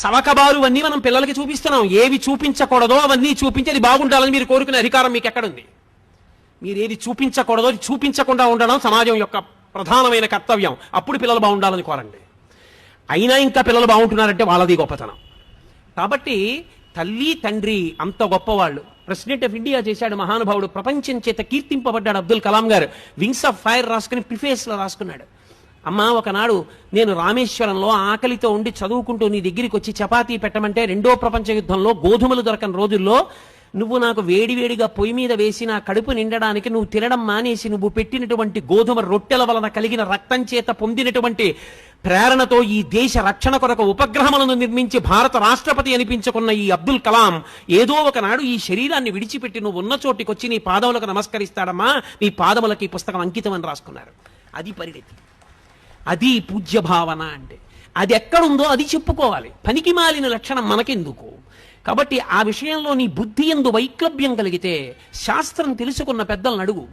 సవకబారు అన్నీ మనం పిల్లలకి చూపిస్తున్నాం. ఏవి చూపించకూడదో అవన్నీ చూపించి అది బాగుండాలని మీరు కోరుకునే అధికారం మీకు ఎక్కడుంది? మీరు ఏది చూపించకూడదో అది చూపించకుండా ఉండడం సమాజం యొక్క ప్రధానమైన కర్తవ్యం. అప్పుడు పిల్లలు బాగుండాలని కోరండి. అయినా ఇంకా పిల్లలు బాగుంటున్నారంటే వాళ్ళది గొప్పతనం. కాబట్టి తల్లి తండ్రి అంత గొప్పవాళ్ళు. ప్రెసిడెంట్ ఆఫ్ ఇండియా చేశాడు మహానుభావుడు, ప్రపంచం చేత కీర్తింపబడ్డాడు అబ్దుల్ కలాం గారు. వింగ్స్ ఆఫ్ ఫైర్ రాసుకుని ప్రిఫేస్లో రాసుకున్నాడు, అమ్మా ఒకనాడు నేను రామేశ్వరంలో ఆకలితో ఉండి చదువుకుంటూ నీ దగ్గరికి వచ్చి చపాతీ పెట్టమంటే రెండో ప్రపంచ యుద్ధంలో గోధుమలు దొరకని రోజుల్లో నువ్వు నాకు వేడివేడిగా పొయ్యి మీద వేసి నా కడుపు నిండడానికి నువ్వు తినడం మానేసి నువ్వు పెట్టినటువంటి గోధుమ రొట్టెల వలన కలిగిన రక్తం చేత పొందినటువంటి ప్రేరణతో ఈ దేశ రక్షణ కొరకు ఉపగ్రహములను నిర్మించి భారత రాష్ట్రపతి అనిపించుకున్న ఈ అబ్దుల్ కలాం ఏదో ఒకనాడు ఈ శరీరాన్ని విడిచిపెట్టి నువ్వు ఉన్న చోటికి వచ్చి నీ పాదములకు నమస్కరిస్తాడమ్మా, నీ పాదములకి ఈ పుస్తకం అంకితం అని రాసుకున్నారు. అది పరిణతి, అది పూజ్య భావన. అంటే అది ఎక్కడుందో అది చెప్పుకోవాలి. పనికి మాలిన లక్షణం మనకెందుకు? కాబట్టి ఆ విషయంలో నీ బుద్ధి యందు వైక్లభ్యం కలిగితే శాస్త్రం తెలుసుకున్న పెద్దలను అడుగు.